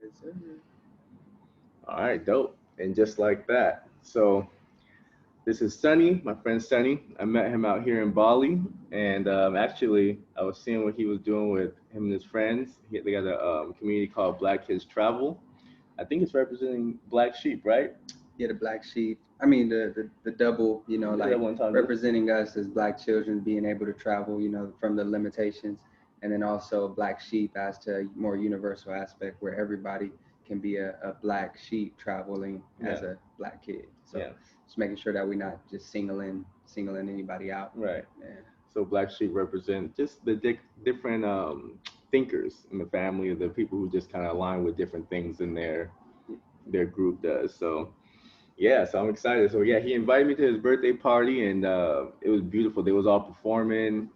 Yes, sir. All right, dope. And just like that. So this is Sunny, my friend Sunny. I met him out here in Bali, and actually, I was seeing what he was doing with him and his friends. They got a community called Black Kids Travel. I think it's representing Black sheep, right? Yeah, the black sheep. I mean, the double, Yeah, that like one time. representing us as black children being able to travel, from the limitations, and then also black sheep as to a more universal aspect where everybody can be a black sheep traveling Yeah, as a black kid. So yeah, just making sure that we're not just singling anybody out. right. Yeah. So Black sheep represent just the different thinkers in the family, the people who just kind of align with different things in their group does. So yeah, so I'm excited. So yeah, he invited me to his birthday party, and it was beautiful. They was all performing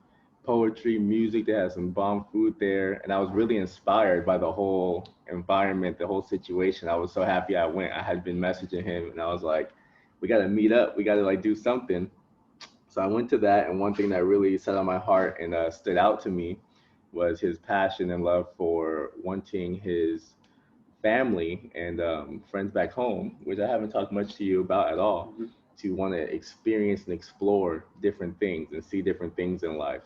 poetry, music. They had some bomb food there, and I was really inspired by the whole environment, the whole situation. I was so happy I went. I had been messaging him, and I was like, "We got to meet up. We got to like do something." So I went to that, and one thing that really set on my heart and stood out to me was his passion and love for wanting his family and friends back home, which I haven't talked much to you about at all, Mhm. to want to experience and explore different things and see different things in life.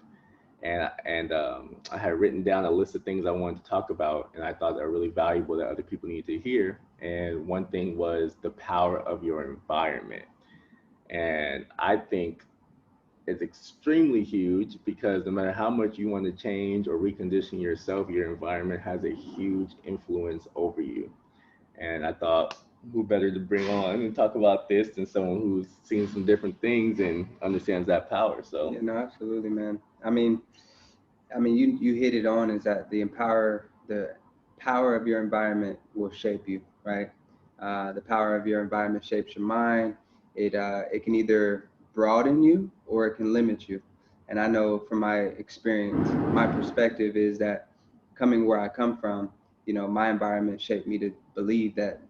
And I had written down a list of things I wanted to talk about, and I thought that were really valuable that other people need to hear. And one thing was the power of your environment. And I think it's extremely huge because no matter how much you want to change or recondition yourself, your environment has a huge influence over you. And I thought, who better to bring on and talk about this than someone who's seen some different things and understands that power. So, Yeah, no, absolutely, man. I mean, you hit it on is that the power of your environment will shape you, right? The power of your environment shapes your mind. It can either broaden you or it can limit you. And I know from my experience, my perspective is that coming where I come from, my environment shaped me to believe that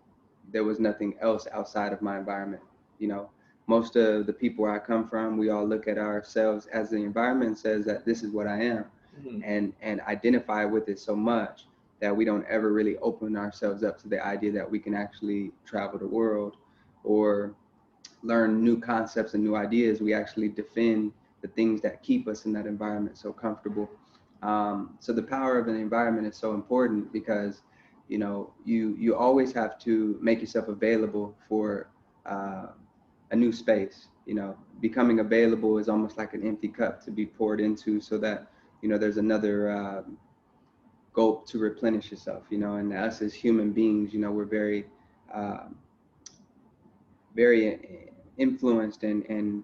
there was nothing else outside of my environment. You know, most of the people where I come from, we all look at ourselves as the environment says that this is what I am, mhm, and identify with it so much that we don't ever really open ourselves up to the idea that we can actually travel the world or learn new concepts and new ideas. We actually defend the things that keep us in that environment so comfortable. So the power of an environment is so important because you always have to make yourself available for uh, a new space. Becoming available is almost like an empty cup to be poured into, so that there's another gulp to replenish yourself. And us as human beings, we're um, very influenced and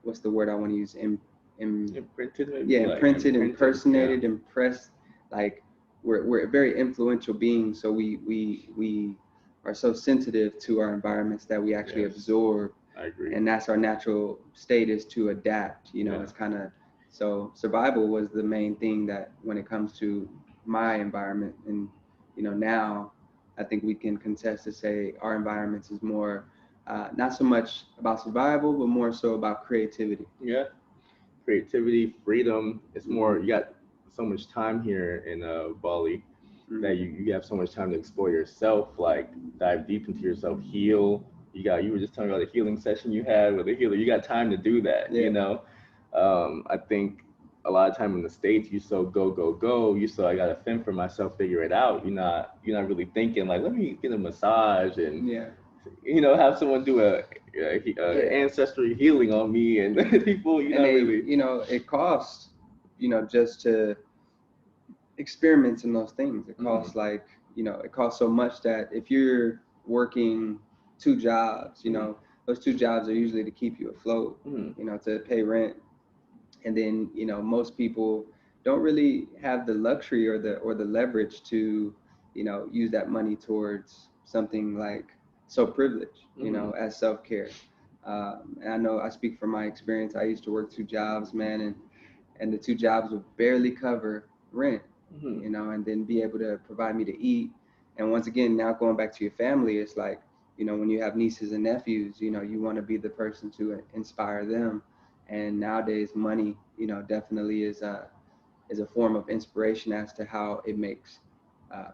what's the word I want to use? imprinted maybe, Yeah, like imprinted, imprinted. Yeah. impersonated, impressed. Like we're very influential beings, so we are so sensitive to our environments that we actually Yes, absorb, I agree. and that's our natural state is to adapt. Yeah. It's kind of so survival was the main thing that when it comes to my environment, and now I think we can contest to say our environments is more not so much about survival, but more so about creativity. Yeah. Creativity, freedom. It's more, Hmm. you got so much time here in Bali that Hmm. you have so much time to explore yourself, like dive deep into yourself, heal. You were just talking about the healing session you had with a healer. You got time to do that, Yeah. I think a lot of time in the States, you so go, go, go. You so I gotta fend for myself, figure it out. You're not really thinking like, let me get a massage and Yeah. have someone do a Yeah. ancestry healing on me and people. You're And not really. it costs, just to experiments in those things. It Hmm. costs it costs so much that if you're working two jobs, Hmm. those two jobs are usually to keep you afloat, Hmm. to pay rent. And then, most people don't really have the luxury or the leverage to, use that money towards something like so privileged, Hmm. as self-care. And I know I speak from my experience. I used to work two jobs, man, and the two jobs would barely cover rent, Hmm. and then be able to provide me to eat. And once again, now going back to your family, it's like, when you have nieces and nephews, you want to be the person to inspire them. And nowadays, money, definitely is a form of inspiration as to how it makes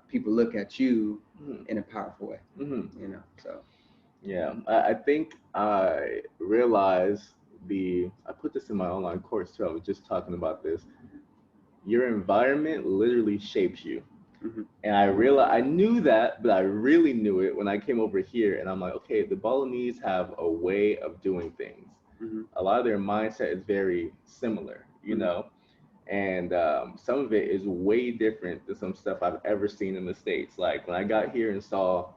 people look at you Mhm. in a powerful way, Mhm. so. Yeah, I think I realized I put this in my online course too. I was just talking about this. Your environment literally shapes you. Hmm. And I knew that, but I really knew it when I came over here. And I'm like, okay, the Balinese have a way of doing things. Hmm. A lot of their mindset is very similar, Hmm. and some of it is way different than some stuff I've ever seen in the States. Like when I got here and saw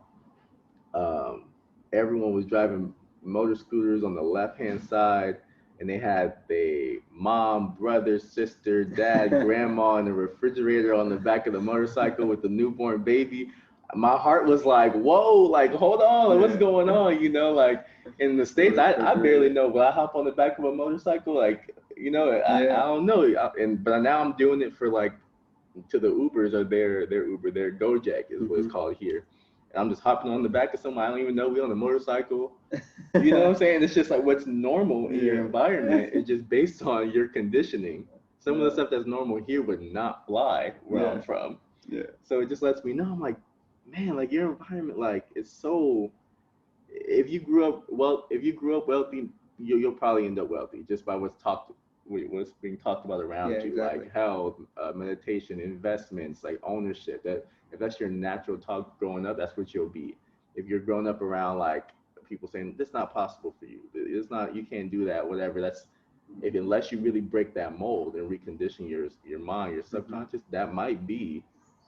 um, everyone was driving motor scooters on the left hand side, and they had the mom, brother, sister, dad, grandma, and the refrigerator on the back of the motorcycle with the newborn baby. My heart was like, whoa, like hold on, like, what's Yeah. going on? Like in the The States, I barely refrigerator. know. Will I hop on the back of a motorcycle? Like, I Yeah. don't know. But now I'm doing it for like to the Ubers or their Uber, their Gojek is what it's Hmm. called here. And I'm just hopping on the back of someone I don't even know, we on a motorcycle. You know what I'm saying? It's just like what's normal in your Yeah. environment is just based on your conditioning. Some of the Yeah. stuff that's normal here would not fly where I'm Yeah. from. Yeah. So it just lets me know, I'm like, man, like your environment, like it's so. If you grew up wealthy, you'll probably end up wealthy just by what's being talked about Yeah. around you, Exactly. like health, meditation, investments, like ownership. That if that's your natural talk growing up, that's what you'll be. If you're growing up around like people saying that's not possible for you, it's not, you can't do that, whatever. That's if unless you really break that mold and recondition your mind, your Hmm. subconscious, that might be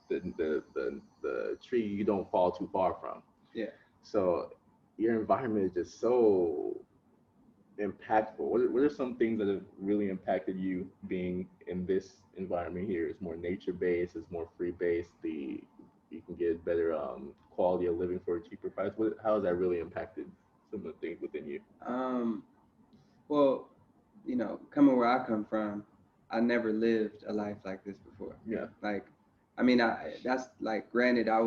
the tree you don't fall too far from. Yeah. So your environment is just so impactful. What are some things that have really impacted you being in this environment here? It's more nature based, it's more free based. You can get better quality of living for a cheaper price. How has that really impacted some of the things within you? Um. Well, coming where I come from, I never lived a life like this before. Yeah. Like, I mean, that's like, granted, I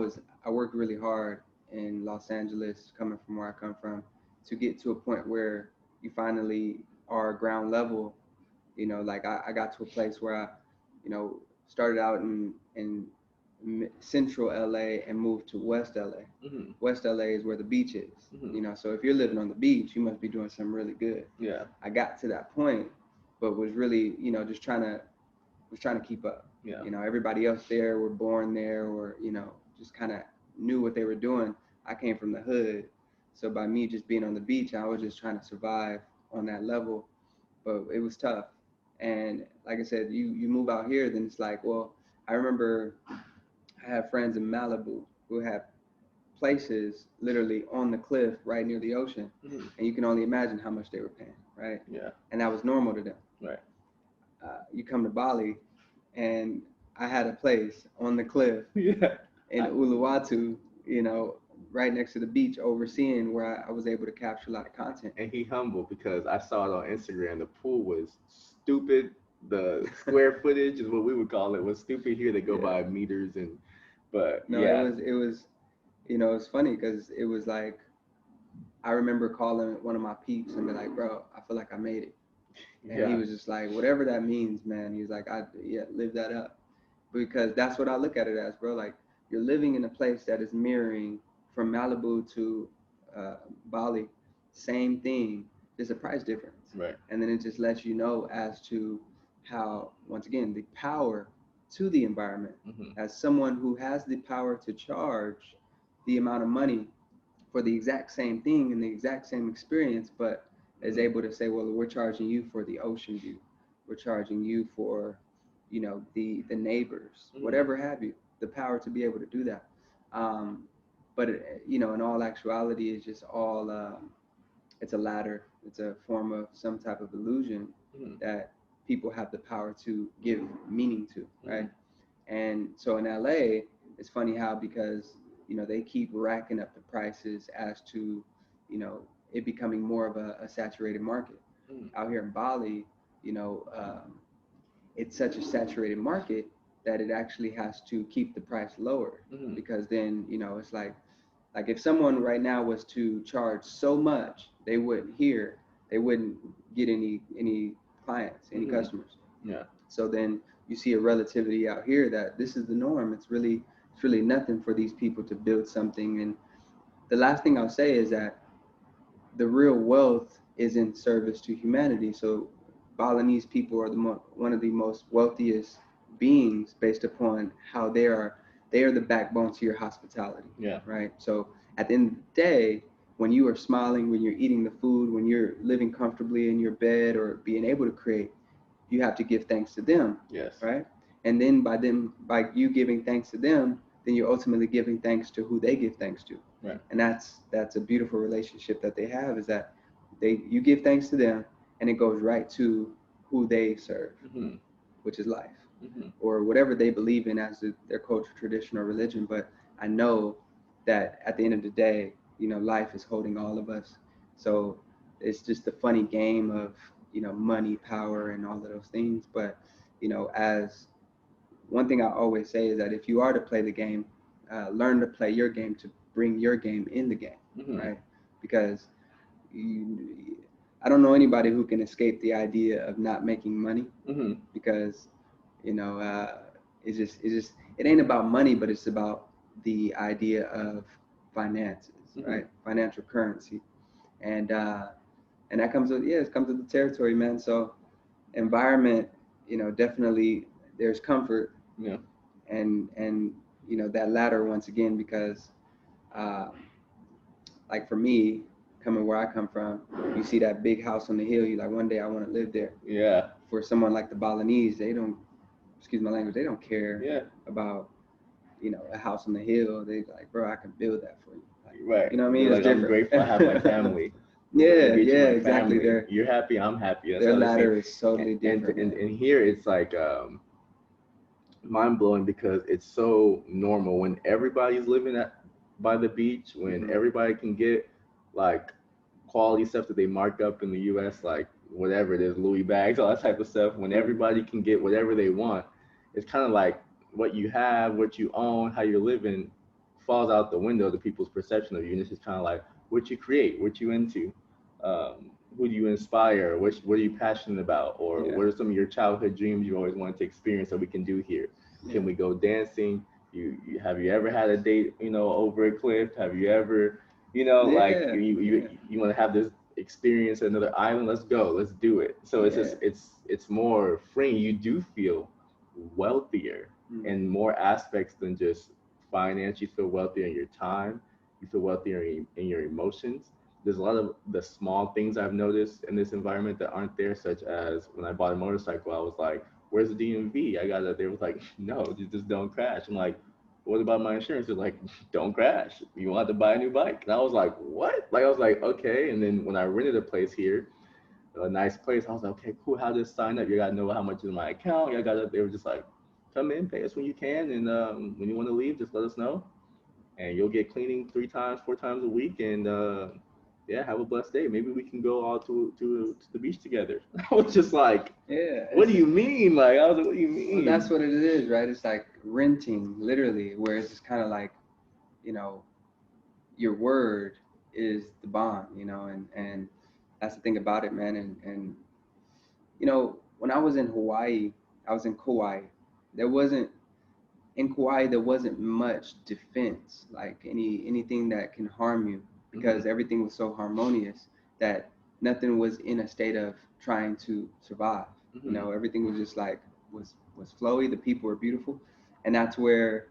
worked really hard in Los Angeles, coming from where I come from, to get to a point where you finally are ground level. Like I got to a place where I, started out in central LA and moved to West LA. Hmm. West LA is where the beach is. Hmm. So if you're living on the beach, you must be doing something really good. Yeah. I got to that point, but was really, just trying to keep up. Yeah. Everybody else there were born there, or just kind of knew what they were doing. I came from the hood, so by me just being on the beach, I was just trying to survive on that level. But it was tough. And like I said, you move out here, then it's like, well, I remember I had friends in Malibu who had places literally on the cliff right near the ocean, Hmm. and you can only imagine how much they were paying, right? Yeah. And that was normal to them. Right. You come to Bali, and I had a place on the cliff Yeah. in Uluwatu, right next to the beach, overseeing, where I was able to capture a lot of content. And he humble because I saw it on Instagram. The pool was stupid. The square footage is what we would call it was stupid here. They go Yeah. by meters but No, it yeah, was it was it's funny because it was like, I remember calling one of my peeps and be like, bro, I feel like I made it. And he yeah. was just like, whatever that means, man. He's like, yeah, live that up. Because that's what I look at it as, bro. Like, you're living in a place that is mirroring from Malibu to uh, Bali, same thing, just a price difference. Right. And then it just lets you know as to how, once again, the power to the environment. Hmm. As someone who has the power to charge the amount of money for the exact same thing and the exact same experience, but is Hmm. able to say, well, we're charging you for the ocean view, we're charging you for, the neighbors, Hmm. whatever have you, the power to be able to do that. Um, but in all actuality, it's just all it's a ladder. It's a form of some type of illusion Hmm. that people have the power to give meaning to, Hmm. right? And so in LA, it's funny how, because they keep racking up the prices as to it becoming more of a saturated market. Hmm. Out here in Bali, you know, um, it's such a saturated market that it actually has to keep the price lower, Hmm. because then it's like if someone right now was to charge so much, they wouldn't get any clients, any Hmm. customers. Yeah. So then you see a relativity out here that this is the norm. It's really it's really nothing for these people to build something. And the last thing I'll say is that the real wealth is in service to humanity. So Balinese people are one of the most wealthiest beings based upon how they are the backbone to your hospitality. Yeah. Right. So at the end of the day, when you are smiling, when you're eating the food, when you're living comfortably in your bed or being able to create, you have to give thanks to them. Yes. Right. And then by you giving thanks to them, then you're ultimately giving thanks to who they give thanks to. Right. And that's a beautiful relationship that they have, is that you give thanks to them and it goes right to who they serve, Mm-hmm. which is life, Mm-hmm. or whatever they believe in as their culture, tradition, or religion. But I know that at the end of the day, life is holding all of us. So it's just a funny game of, money, power, and all of those things. But, as one thing I always say is that if you are to play the game, learn to play your game to bring your game in the game, Mm-hmm. right? Because I don't know anybody who can escape the idea of not making money, Mm-hmm. because it ain't about money, but it's about the idea of finances, Mm-hmm. right? Financial currency, and that comes with it comes with the territory, man. So environment, definitely there's comfort, Yeah. and that latter, once again, because uh, like for me, coming where I come from, you see that big house on the hill, you're like, one day I want to live there. Yeah. For someone like the Balinese, they don't, excuse my language, they don't care Yeah. about, a house on the hill. They like, bro, I can build that for you. Like, Right. You know what I mean? You're It's like, I'm different. grateful I have my family. Yeah, Get you my exactly. family. You're happy, I'm happy. That's Their how they ladder say. is totally different. And here it's like mind blowing, because it's so normal when everybody's living by the beach, when Mhm. everybody can get like quality stuff that they mark up in the US, like whatever it is, Louis bags, all that type of stuff. When everybody can get whatever they want, it's kind of like what you have, what you own, how you're living falls out the window to people's perception of you. And it's just kind of like what you create, what you into, who do you inspire, what are you passionate about, or Yeah. what are some of your childhood dreams you always wanted to experience that we can do here? Can we go dancing? Have you ever had a date, over a cliff? Have you ever, like Yeah. you want to have this experience at another island? Let's go, let's do it. So it's just it's more freeing. You do feel wealthier in more aspects than just finance. You feel wealthier in your time. You feel wealthier in your emotions. There's a lot of the small things I've noticed in this environment that aren't there, such as when I bought a motorcycle, I was like, where's the DMV? I got it. They was like, no, you just don't crash. I'm like, what about my insurance? They're like, don't crash. You want to buy a new bike. And I was like, what? Like, I was like, okay. And then when I rented a place here, a nice place, I was like, okay, cool. How to sign up? You got to know how much is in my account. They were just like, come in, pay us when you can. And when you want to leave, just let us know. And you'll get cleaning 3 times, 4 times a week. And yeah, have a blessed day. Maybe we can go all to the beach together. I was just like, what do you mean? Like, I was like, what do you mean? Well, that's what it is, right? It's like renting, literally, where it's just kind of like, your word is the bond, and that's the thing about it, man. And when I was in Hawaii, I was in Kauai. There wasn't in Kauai there wasn't much defense, like anything that can harm you, because everything was so harmonious that nothing was in a state of trying to survive. Everything was just like was flowy. The people were beautiful, and that's where,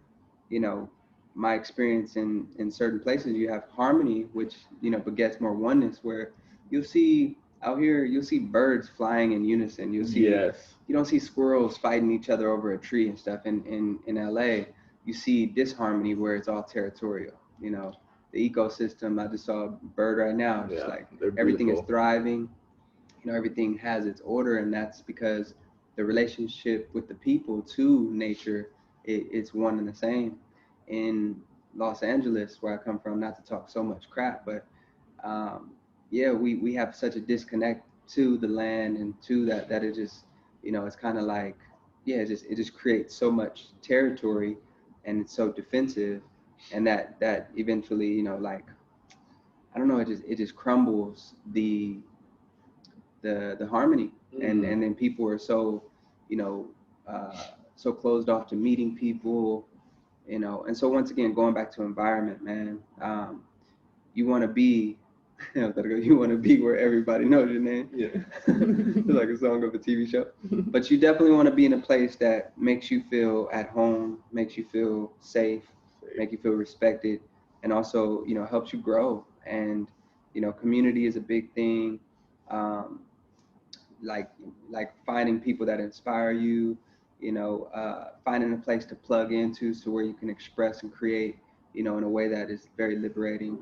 my experience in certain places, you have harmony, which begets more oneness, where you'll see out here, you'll see birds flying in unison. You'll see you don't see squirrels fighting each other over a tree and stuff. In LA, you see disharmony where it's all territorial. The ecosystem. I just saw a bird right now. It's like everything is thriving. Everything has its order, and that's because the relationship with the people to nature, it's one and the same. In Los Angeles, where I come from, not to talk so much crap, but yeah, we have such a disconnect to the land and to that it just, it's kind of like, yeah, it just creates so much territory, and it's so defensive, and that eventually, like, I don't know, it just crumbles the harmony, and then people are so, so closed off to meeting people, you know. And so once again, going back to environment, man, you want to be, you want to be where everybody knows your name. Yeah. It's like a song of a TV show. But you definitely want to be in a place that makes you feel at home, makes you feel safe, make you feel respected, and also, you know, helps you grow. And, you know, community is a big thing. Um, like like finding people that inspire you, you know, finding a place to plug into so where you can express and create, you know, in a way that is very liberating.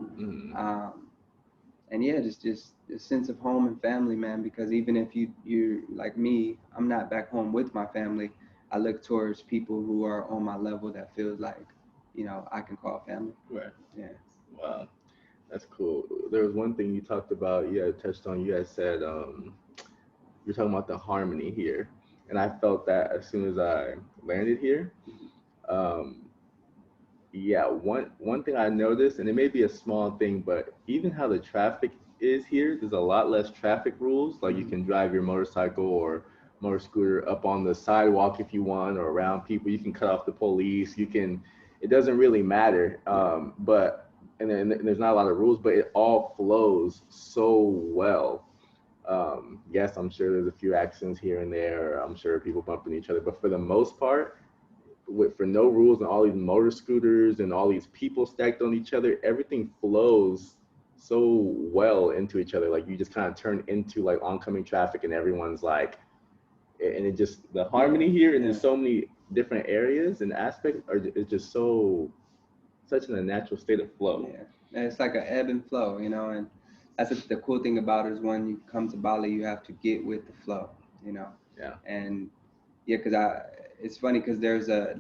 And yeah, just a sense of home and family, man. Because even if you like me, I'm not back home with my family. I look towards people who are on my level that feels like, you know, I can call family. Right. Yeah. Wow. That's cool. There was one thing you talked about, you had touched on, you had said, you're talking about the harmony here. And I felt that as soon as I landed here. Um, yeah, one thing I noticed, and it may be a small thing, but even how the traffic is here, there's a lot less traffic rules. Like you can drive your motorcycle or motor scooter up on the sidewalk if you want, or around people. You can cut off the police. You can, it doesn't really matter. But and then there's not a lot of rules, but it all flows so well. Yes, I'm sure there's a few accidents here and there. I'm sure people bumping each other, but for the most part, for no rules and all these motor scooters and all these people stacked on each other, everything flows so well into each other. Like you just kind of turn into like oncoming traffic, and everyone's like, and it just the harmony here, and there's so many different areas and aspects are it's just so such in a natural state of flow. Yeah, and it's like an ebb and flow, you know, and that's the cool thing about it is when you come to Bali, you have to get with the flow, you know. Yeah. And yeah, because it's funny because there's a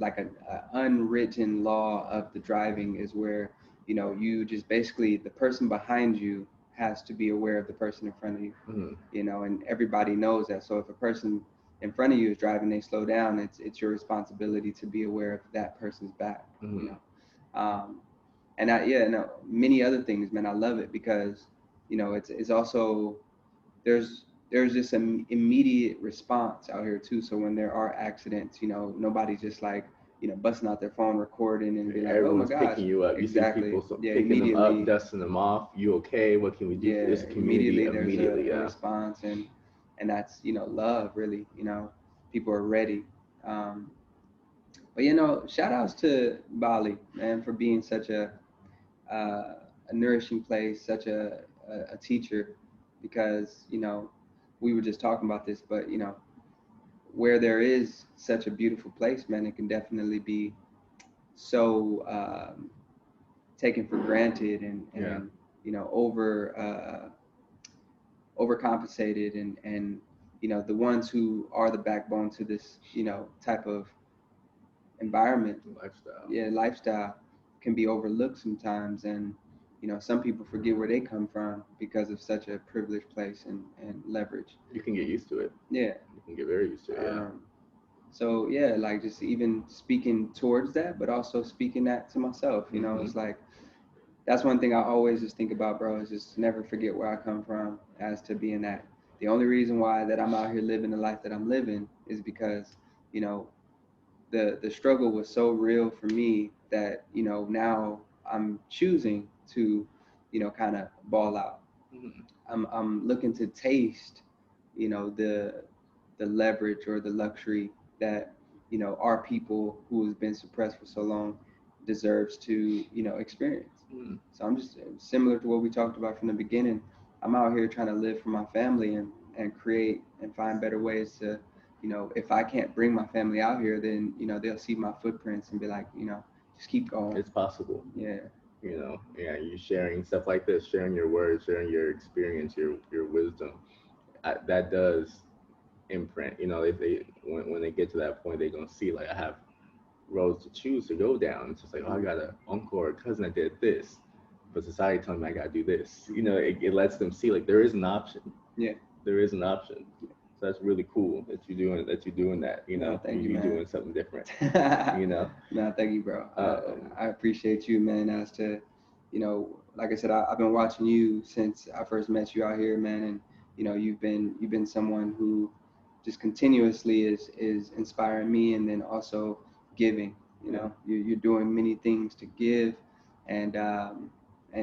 unwritten law of the driving is where, you know, you just basically the person behind you has to be aware of the person in front of you, you know, and everybody knows that. So if a person in front of you is driving, they slow down, it's your responsibility to be aware of that person's back, you know. Um, and many other things, man. I love it because, you know, it's also there's this immediate response out here too. So when there are accidents, you know, nobody's just like, you know, busting out their phone, recording, and be like, Everyone's oh my gosh, picking you up. exactly. You see people Yeah, picking them up, immediately. dusting them off. You okay? What can we do Yeah, for this community? immediately there's Yeah. a response, and that's, you know, love really. You know, people are ready. Um, but you know, shout outs to Bali, man, for being such a nourishing place, such a teacher, because, you know, we were just talking about this, but, you know, where there is such a beautiful place, man, it can definitely be so taken for granted and you know, overcompensated, and you know, the ones who are the backbone to this, you know, type of environment, lifestyle can be overlooked sometimes. And you know, some people forget where they come from because of such a privileged place and leverage. You can get used to it. Yeah, you can get very used to it. So yeah, like just even speaking towards that, but also speaking that to myself, you know, it's like that's one thing I always just think about, bro, is just never forget where I come from, as to being that the only reason why that I'm out here living the life that I'm living is because, you know, the struggle was so real for me that, you know, now I'm choosing to, you know, kind of ball out. I'm looking to taste, you know, the leverage or the luxury that, you know, our people who has been suppressed for so long deserves to, you know, experience. So I'm just similar to what we talked about from the beginning. I'm out here trying to live for my family and create and find better ways to, you know, if I can't bring my family out here, then, you know, they'll see my footprints and be like, you know, just keep going. It's possible. Yeah. You know, yeah, you sharing stuff like this, sharing your words, sharing your experience, your wisdom, that does imprint. You know, if they when they get to that point, they're gonna see like I have roads to choose to go down. It's just like, oh, I got an uncle or a cousin that did this, but society telling me I gotta do this. You know, it lets them see like there is an option. Yeah, there is an option. So that's really cool that you're doing that. You know, thank you, you're man. doing something different. You know. No, thank you, bro. I appreciate you, man. As to, you know, like I said, I've been watching you since I first met you out here, man, and you know, you've been someone who just continuously is inspiring me, and then also giving. You know, you're doing many things to give, and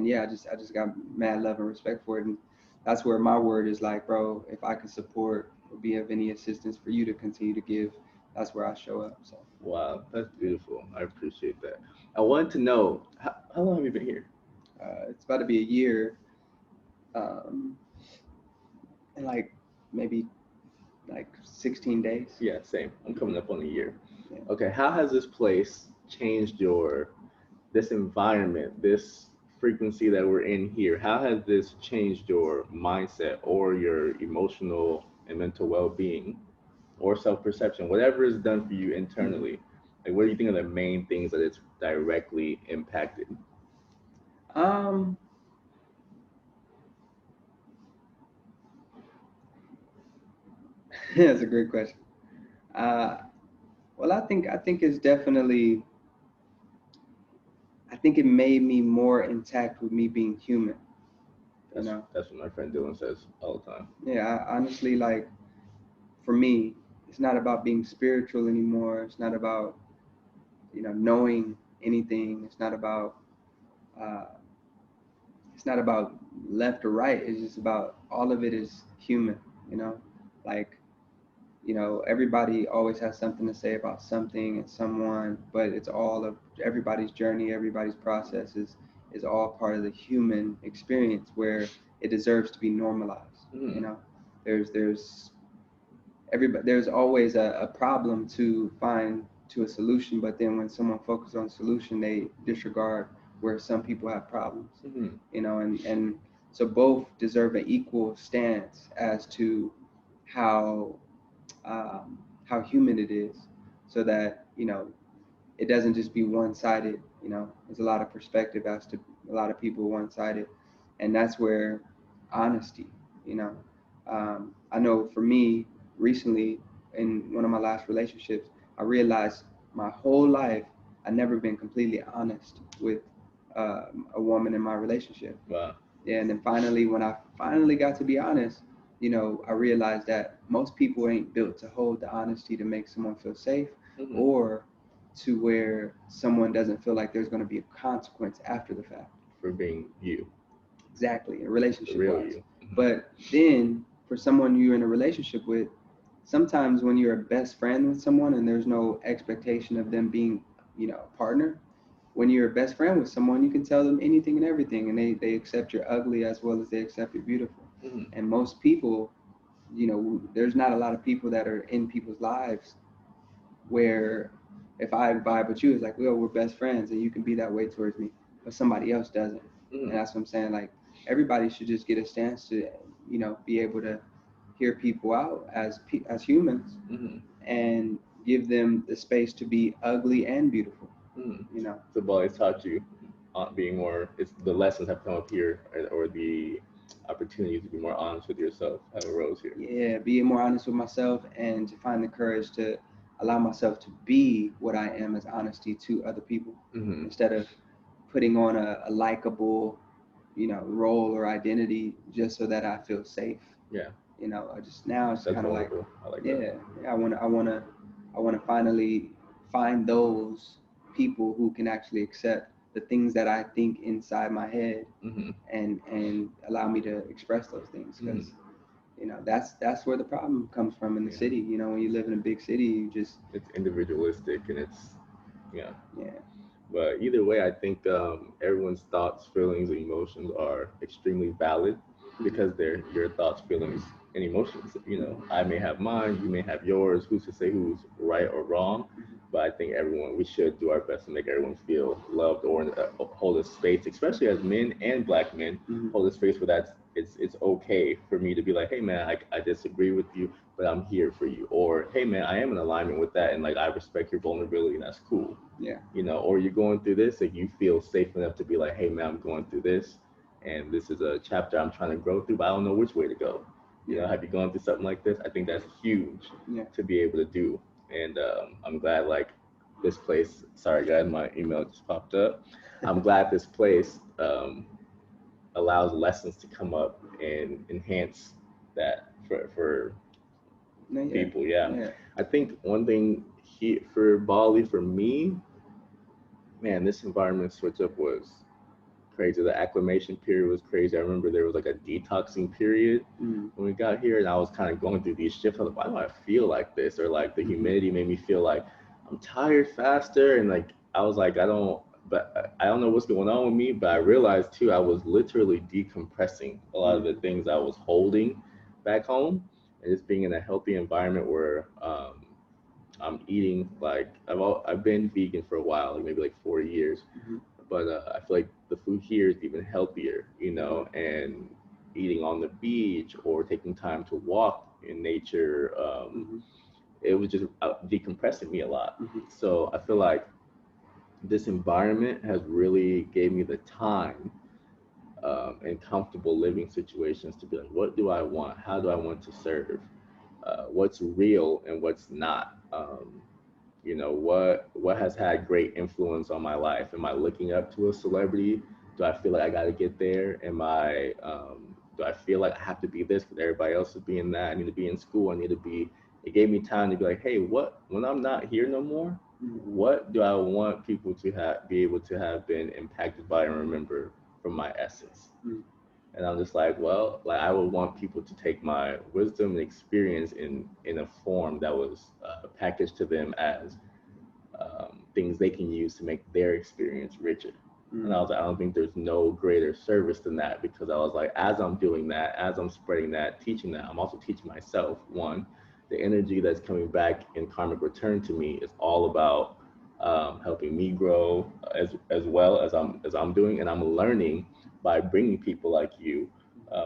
yeah, I just got mad love and respect for it, and that's where my word is like, bro, if I could support or be of any assistance for you to continue to give, that's where I show up. So Wow, that's beautiful. I appreciate that. I wanted to know how long have you been here? it's about to be a year, um, in like maybe like 16 days. Yeah, same. I'm coming up on a year. Yeah. Okay, how has this place changed this environment, this frequency that we're in here? How has this changed your mindset or your emotional and mental well-being or self-perception, whatever is done for you internally? Like, what do you think are the main things that it's directly impacted? Um, that's a great question. Uh, well, I think it's definitely. I think it made me more intact with me being human. You That's know. that's what my friend Dylan says all the time. Yeah. I honestly, like, for me, it's not about being spiritual anymore. It's not about knowing anything. Uh, it's not about left or right. It's just about all of it is human. You know, like, everybody always has something to say about something and someone, but it's all of everybody's journey, everybody's process is all part of the human experience where it deserves to be normalized. You Mm. know, there's everybody, there's always a problem to find to a solution, but then when someone focuses on solution, they disregard where some people have problems. Mm-hmm. And so both deserve an equal stance as to how how human it is, so that it doesn't just be one-sided. There's a lot of perspective as to a lot of people one-sided, and that's where honesty. you know I know for me, recently, in one of my last relationships, I realized my whole life I never been completely honest with a woman in my relationship. Wow. Yeah, and then finally, when I finally got to be honest, I realized that most people ain't built to hold the honesty to make someone feel safe, Mm-hmm. or to where someone doesn't feel like there's going to be a consequence after the fact. For being you, Exactly, the relationship real wise. you. Mm-hmm. But then for someone you're in a relationship with, sometimes when you're a best friend with someone and there's no expectation of them being, a partner, when you're a best friend with someone, you can tell them anything and everything, and they accept your ugly as well as they accept your beautiful. Mm-hmm. And most people, there's not a lot of people that are in people's lives where if I vibe with you, it's like, well, we're best friends and you can be that way towards me, but somebody else doesn't. And Mm-hmm. that's what I'm saying. Like, everybody should just get a stance to, be able to hear people out as humans, Mm-hmm. and give them the space to be ugly and beautiful. Mm-hmm. You know. So, Bali has taught you being more. It's the lessons have come up here, or the opportunity to be more honest with yourself have arose here. Yeah, being more honest with myself and to find the courage to allow myself to be what I am as honesty to other people, Mm-hmm. instead of putting on a likable, role or identity just so that I feel safe. Yeah, I just now it's that's kind of like, vulnerable. I like that. yeah, yeah, I want to finally find those people who can actually accept the things that I think inside my head, Mm-hmm. and allow me to express those things, Mm-hmm. because that's where the problem comes from in the Yeah, city. When you live in a big city, you just, it's individualistic and it's yeah. yeah. But either way, I think everyone's thoughts, feelings, and emotions are extremely valid Mhm. because they're your thoughts, feelings, and emotions. I may have mine, you may have yours. Who's to say who's right or wrong? But I think we should do our best to make everyone feel loved or hold a space, especially as men and black men, Mhm. hold a space where it's okay for me to be like, hey man, I disagree with you, but I'm here for you. Or hey man, I am in alignment with that, and like I respect your vulnerability, and that's cool. Yeah. Or you're going through this and you feel safe enough to be like, hey man, I'm going through this and this is a chapter I'm trying to grow through, but I don't know which way to go. Yeah. Have you gone through something like this? I think that's huge Yeah. to be able to do. And I'm glad like this place, sorry guys, my email just popped up. I'm glad this place allows lessons to come up and enhance that for No, yeah. people. Yeah. Yeah. I think one thing for Bali, for me, man, this environment switch up was crazy. The acclimation period was crazy. I remember there was like a detoxing period Mm-hmm. when we got here, and I was kind of going through these shifts. I was like, why do I feel like this? Or like the humidity made me feel like I'm tired faster, and like I was like, I don't know what's going on with me. But I realized too, I was literally decompressing a lot of the things I was holding back home, and just being in a healthy environment where I'm eating like I've been vegan for a while, like maybe like 4 years, Mm-hmm. but I feel like the food here is even healthier, and eating on the beach or taking time to walk in nature, Mm-hmm. it was just decompressing me a lot. Mm-hmm. So I feel like this environment has really gave me the time and comfortable living situations to be like, what do I want? How do I want to serve? What's real and what's not? What has had great influence on my life? Am I looking up to a celebrity? Do I feel like I got to get there? Do I feel like I have to be this because everybody else is being that? I need to be in school. I need to be. It gave me time to be like, hey, what? When I'm not here no more, what do I want people to be able to have been impacted by and remember from my essence? Mm-hmm. And I'm just like, well, like I would want people to take my wisdom and experience in a form that was packaged to them as things they can use to make their experience richer. And I was like, I don't think there's no greater service than that, because I was like, as I'm doing that, as I'm spreading that, teaching that, I'm also teaching myself. One, the energy that's coming back in karmic return to me is all about helping me grow as well as I'm doing, and I'm learning by bringing people like you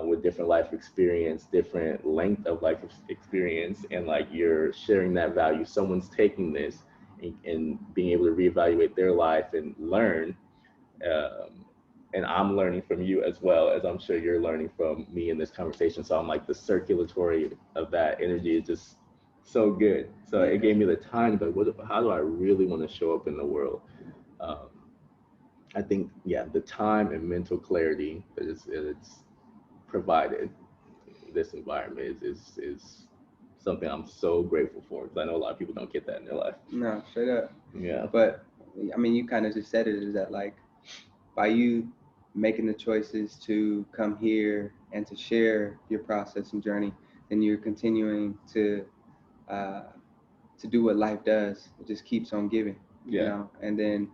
with different life experience, different length of life experience, and like you're sharing that value. Someone's taking this and being able to reevaluate their life and learn. Um, and I'm learning from you as well, as I'm sure you're learning from me in this conversation. So I'm like, the circulatory of that energy is just so good. So it gave me the time to be like, how do I really want to show up in the world? Um, I think, yeah, the time and mental clarity that it's provided this environment is something I'm so grateful for, because I know a lot of people don't get that in their life. No, straight up. Yeah. But I mean, you kind of just said it, is that like by you making the choices to come here and to share your process and journey, then you're continuing uh, to do what life does. It just keeps on giving, you Yeah. know. And then,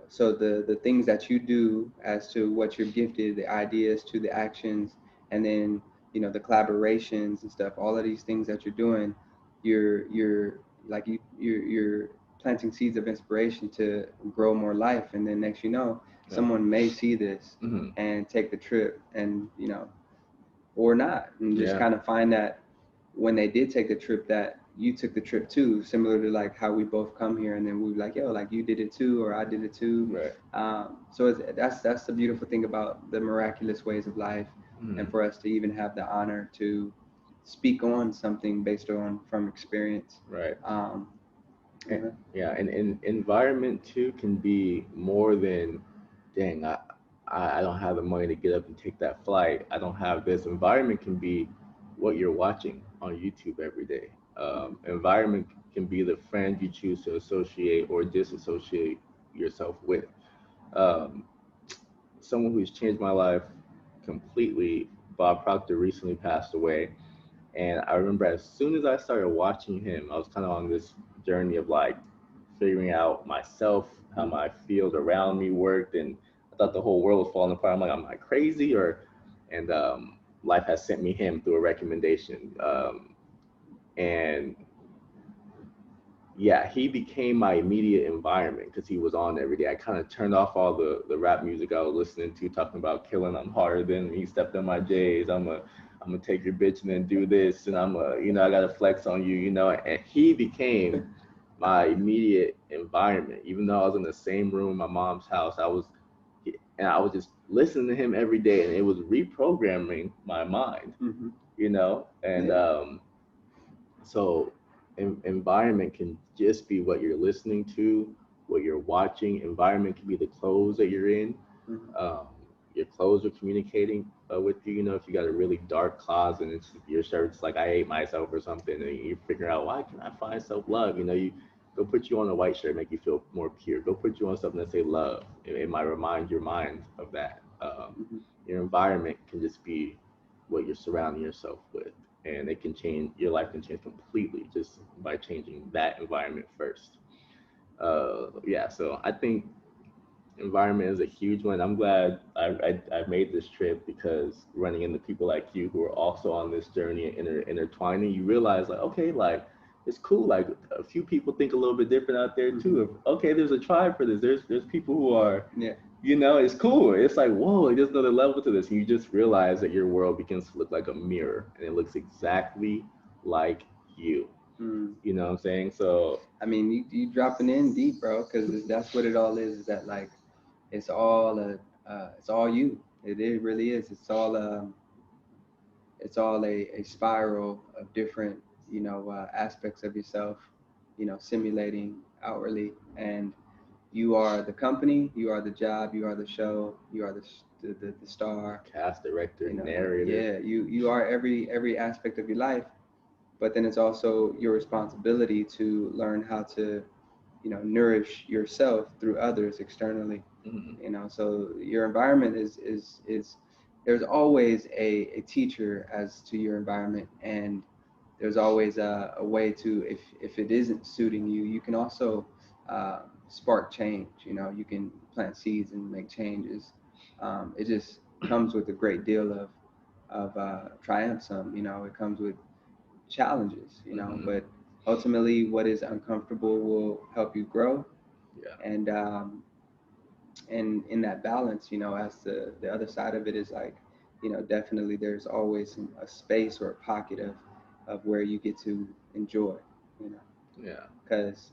so the things that you do as to what you're gifted, the ideas to the actions, and then the collaborations and stuff, all of these things that you're doing, you're like you're planting seeds of inspiration to grow more life. And then next Yeah. someone may see this Hmm. and take the trip, and or not, and just Yeah. kind of find that when they did take the trip, that you took the trip too, similar to like how we both come here, and then we like, yo, like you did it too, or I did it too. Right. So that's the beautiful thing about the miraculous ways of life, and Mhm. for us to even have the honor to speak on something based on from experience. Right. Um, And, yeah. yeah, and environment too can be more than, dang, I don't have the money to get up and take that flight. I don't have this. Environment can be what you're watching on YouTube every day. Environment can be the friend you choose to associate or disassociate yourself with. Um, Someone who's changed my life completely, Bob Proctor, recently passed away. And I remember as soon as I started watching him, I was kind of on this journey of like figuring out myself, how my field around me worked, and I thought the whole world was falling apart. I'm like, am I crazy? And life has sent me him through a recommendation. And yeah, he became my immediate environment because he was on every day. I kind of turned off all the rap music I was listening to, talking about killing. I'm harder than he stepped on my J's. I'm gonna take your bitch and then do this, and I gotta flex on you, And he became my immediate environment, even though I was in the same room in my mom's house. And I was just listening to him every day, and it was reprogramming my mind, Mm-hmm. And Yeah. so environment can just be what you're listening to, what you're watching. Environment can be the clothes that you're in. Mm-hmm. Um, your clothes are communicating with you. If you got a really dark closet and your shirt's like I hate myself or something, and you're figuring out, why can I find self love? Go put you on a white shirt, make you feel more pure. Go put you on something that say love. It might remind your mind of that. Mhm. Your environment can just be what you're surrounding yourself with, and it can change. Your life can change completely just by changing that environment first. Yeah, so I think environment is a huge one. I'm glad I made this trip because running into people like you who are also on this journey and intertwining, you realize like, okay, like it's cool. Like a few people think a little bit different out there too. Okay, there's a tribe for this. There's people who are, Yeah. it's cool. It's like, whoa, like, there's another level to this. And you just realize that your world begins to look like a mirror and it looks exactly like you. Mm. You know what I'm saying? So I mean, you dropping in deep, bro, because that's what it all is. Is that like it's all you. It really is. It's all a spiral of different, aspects of yourself, simulating outwardly, and you are the company, you are the job, you are the show, you are the star. cast director, narrator. Yeah, you are every aspect of your life, but then it's also your responsibility to learn how to, nourish yourself through others externally. So your environment is there's always a teacher as to your environment, and there's always a way to, if it isn't suiting you, you can also spark change. You can plant seeds and make changes. It just comes with a great deal of triumph. It comes with challenges. But ultimately, what is uncomfortable will help you grow. Yeah. And in that balance, as the other side of it is like, definitely there's always a space or a pocket of where you get to enjoy, Yeah. because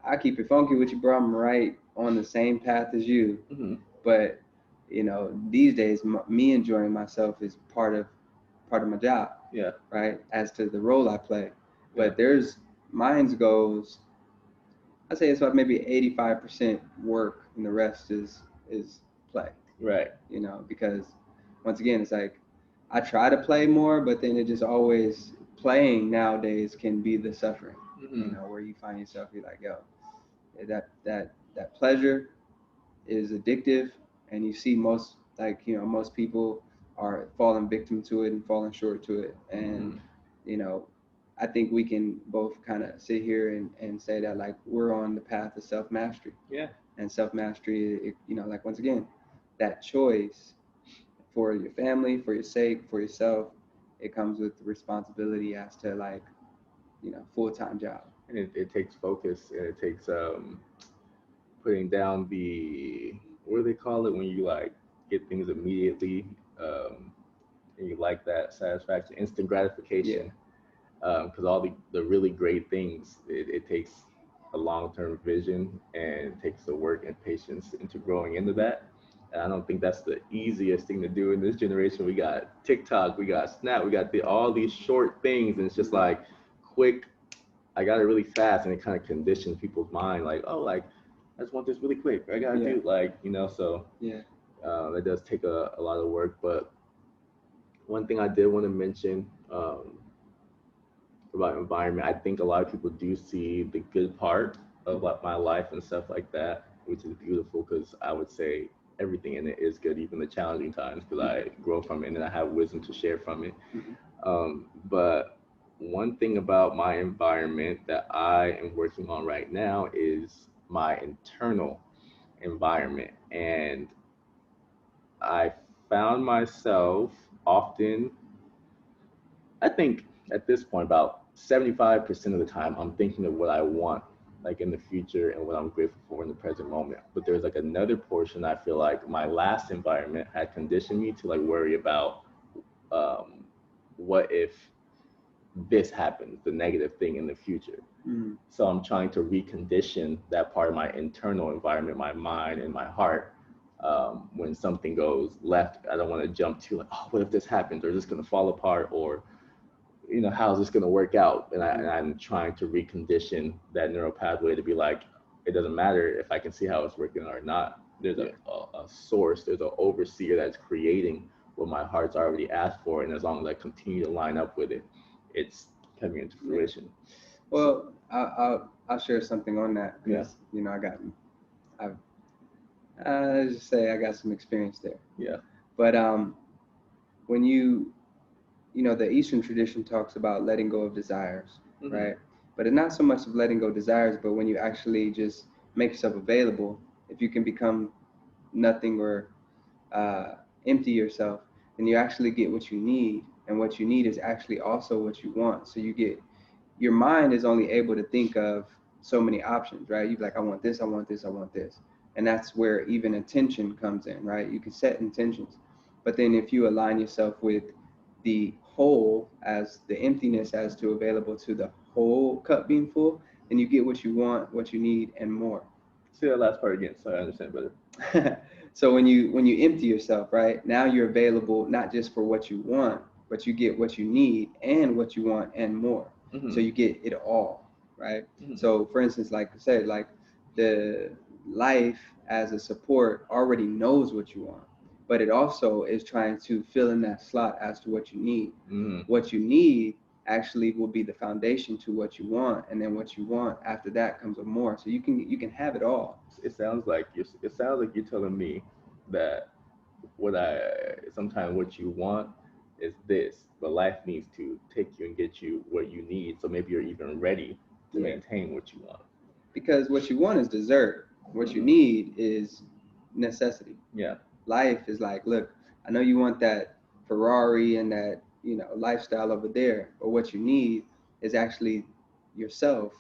I keep it funky with you, bro. I'm right on the same path as you, but these days, me enjoying myself is part of my job. Yeah. Right, as to the role I play. But Yeah. there's mine's goes, I say it's about maybe 85% work and the rest is play. Right. Because once again, it's like I try to play more, but then it just always, playing nowadays can be the suffering. Where you find yourself, you're like, yo, that pleasure is addictive, and you see most people are falling victim to it and falling short to it. And you know I think we can both kind of sit here and say that like we're on the path of self-mastery. Yeah. And self-mastery, like once again, that choice for your family, for your sake, for yourself, it comes with the responsibility as to like, full-time job. And it takes focus and it takes putting down the, what do they call it when you like get things immediately, and you like that satisfaction, instant gratification. Because all the really great things, it takes a long-term vision and it takes the work and patience into growing into that. And I don't think that's the easiest thing to do in this generation. We got TikTok, we got Snap, we got all these short things, and it's just like quick. I got it really fast, and it kind of conditions people's mind. Like, oh, like I just want this really quick. I gotta do like, so that does take a lot of work. But one thing I did want to mention, about environment, I think a lot of people do see the good part of like my life and stuff like that, which is beautiful because I would say everything in it is good, even the challenging times, because I grow from it and I have wisdom to share from it. But one thing about my environment that I am working on right now is my internal environment. And I found myself often, I think at this point, about 75% of the time, I'm thinking of what I want, like in the future, and what I'm grateful for in the present moment. But there's like another portion I feel like my last environment had conditioned me to like worry about, what if this happens, the negative thing in the future. So I'm trying to recondition that part of my internal environment, my mind and my heart. When something goes left, I don't want to jump to like, oh, what if this happens, or is this going to fall apart, or how's this going to work out? And I'm trying to recondition that neural pathway to be like, it doesn't matter if I can see how it's working or not. There's a source, there's an overseer that's creating what my heart's already asked for. And as long as I continue to line up with it, it's coming into fruition. Well, I'll share something on that Yeah. because I've let's just say I got some experience there. Yeah. But when the Eastern tradition talks about letting go of desires, Mm-hmm. right? But it's not so much of letting go of desires, but when you actually just make yourself available, if you can become nothing or uh, empty yourself, then you actually get what you need, and what you need is actually also what you want. So your mind is only able to think of so many options, right? You're like, I want this, I want this, I want this. And that's where even attention comes in, right? You can set intentions. But then if you align yourself with the whole as the emptiness as to available to the whole cup being full, then you get what you want, what you need, and more. Say that last part again so I understand better. So when you empty yourself, right, now you're available not just for what you want, but you get what you need and what you want and more. Mm-hmm. So you get it all, right? Mm-hmm. So for instance, like I said, like the life as a support already knows what you want, but it also is trying to fill in that slot as to what you need. Mm-hmm. What you need actually will be the foundation to what you want, and then what you want after that comes with more. So you can have it all. It sounds like you're telling me that what I sometimes what you want is this, but life needs to take you and get you what you need. So maybe you're even ready to Yeah. maintain what you want. Because what you want is dessert. What you Mhm. need is necessity. Yeah. Life is like, look, I know you want that Ferrari and that, lifestyle over there, but what you need is actually yourself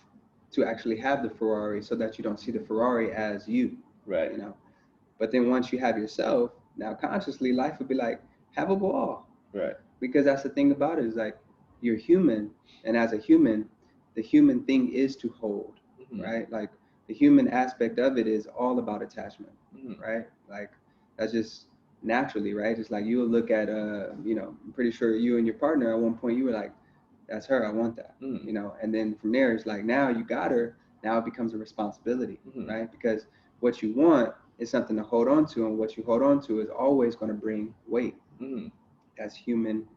to actually have the Ferrari so that you don't see the Ferrari as you, Right. you know. But then once you have yourself, now consciously life would be like, have a ball. Right. Because that's the thing about it is like you're human, and as a human, the human thing is to hold, Mm-hmm. right? Like the human aspect of it is all about attachment, Mm-hmm. right? Like that's just naturally, right? Just like you will look at I'm pretty sure you and your partner at one point you were like, that's her, I want that, Mm-hmm. and then from there it's like now you got her, now it becomes a responsibility, Mm-hmm. right? Because what you want is something to hold on to, and what you hold on to is always going to bring weight. Mm-hmm. That's human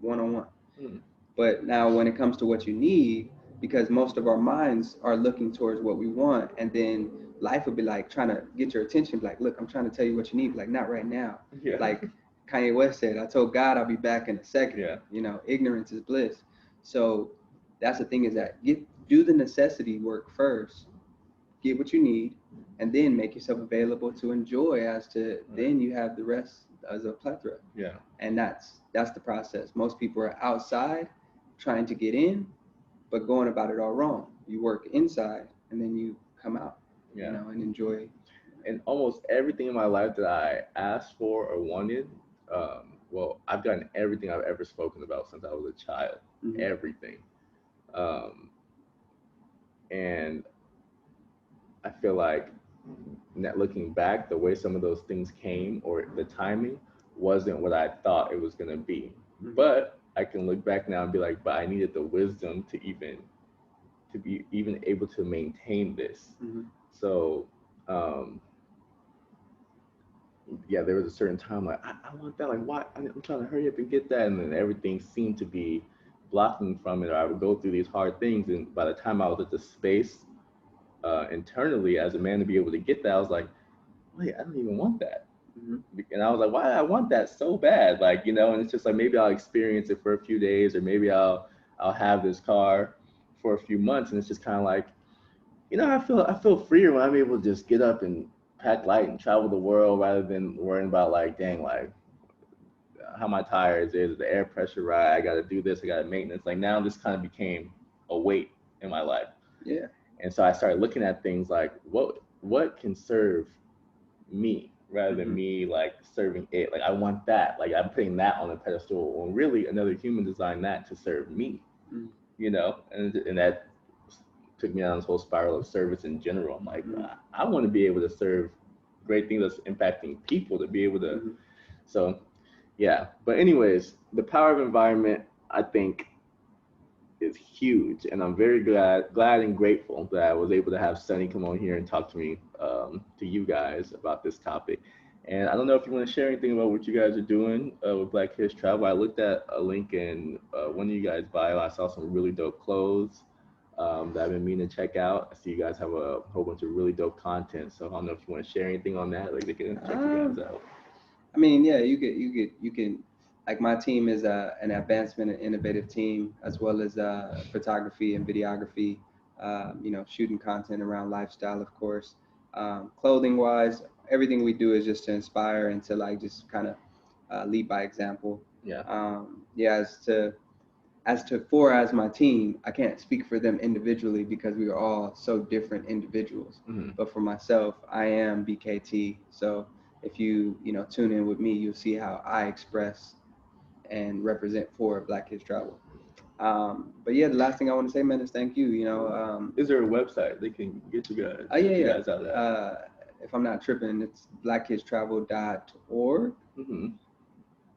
one-on-one. Mm-hmm. But now when it comes to what you need, because most of our minds are looking towards what we want, and then life will be like trying to get your attention, like, look, I'm trying to tell you what you need, like not right now. Yeah. Like Kanye West said, I told God I'll be back in a second. Yeah. Ignorance is bliss. So that's the thing, is that do the necessity work first, get what you need, and then make yourself available to enjoy as to then you have the rest as a plethora. Yeah. And that's the process. Most people are outside trying to get in, but going about it all wrong. You work inside and then you come out, Yeah. and enjoy. And almost everything in my life that I asked for or wanted, well, I've gotten everything I've ever spoken about since I was a child. Mhm. Everything. Um, and I feel like looking back, the way some of those things came or the timing wasn't what I thought it was gonna be. Mhm. But I can look back now and be like, but I needed the wisdom to be even able to maintain this. Mhm. So um, yeah, there was a certain time like I want that, like why I'm trying to hurry up and get that, and then everything seemed to be blocking from it, or I would go through these hard things, and by the time I was at the space internally as a man to be able to get that, I was like, wait, I don't even want that. Mhm. And I was like, why do I want that so bad? Like, and it's just like maybe I'll experience it for a few days, or maybe I'll have this car for a few months, and it's just kind of like, I feel freer when I'm able to just get up and pack light and travel the world rather than worrying about like, dang, like how my tires is, the air pressure right, I got to do this, I got to maintenance. Like now this kind of became a weight in my life. Yeah. And so I started looking at things like what can serve me rather than Mhm. me like serving it. Like I want that. Like I'm putting that on a pedestal when really another human designed that to serve me. Mhm. And that took me down this whole spiral of service in general. I'm like, Mhm. I want to be able to serve great things that's impacting people, to be able to. Mhm. So yeah. But anyways, the power of environment, I think, is huge, and I'm very glad and grateful that I was able to have Sunny come on here and talk to me, to you guys about this topic. And I don't know if you want to share anything about what you guys are doing with Black Kids Travel. I looked at a link in one of you guys' bio. I saw some really dope clothes. that I've been meaning to check out. I see you guys have a whole bunch of really dope content. So I don't know if you want to share anything on that. Like they can check you guys out. I mean, yeah, you can, like my team is an advancement and innovative team, as well as photography and videography, shooting content around lifestyle, of course. Clothing wise, everything we do is just to inspire and to like just kind of lead by example. Yeah. Yeah, as my team, I can't speak for them individually because we are all so different individuals. Mm-hmm. But for myself, I am BKT. So if you tune in with me, you'll see how I express and represent for Black Kids Travel. But yeah, the last thing I want to say, man, is thank you. Is there a website they can get you guys? Yeah, you yeah. guys out there? If I'm not tripping, it's blackKidsTravel.org. Mm-hmm.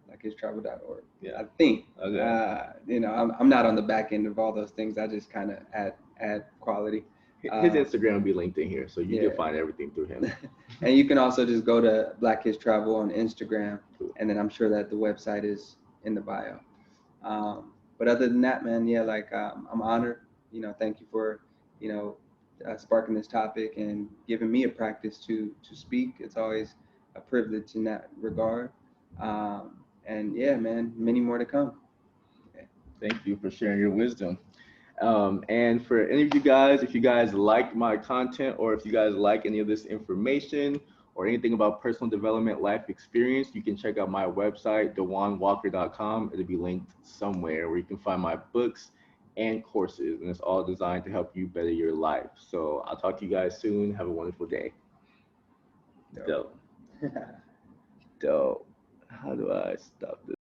BlackKidsTravel.org. Yeah. I think. Okay. I'm not on the back end of all those things. I just kind of add quality. His Instagram will be linked in here, so you Yeah. can find everything through him. And you can also just go to Black Kids Travel on Instagram, Cool. and then I'm sure that the website is in the bio. But other than that, man, yeah, like I'm honored. Thank you for sparking this topic and giving me a practice to speak. It's always a privilege in that regard. And yeah, man, many more to come. Thank you for sharing your wisdom. And for any of you guys, if you guys like my content or if you guys like any of this information or anything about personal development life experience, you can check out my website, dewanwalker.com. It'll be linked somewhere where you can find my books and courses, and it's all designed to help you better your life. So I'll talk to you guys soon. Have a wonderful day. Dope. Dope. How do I stop this?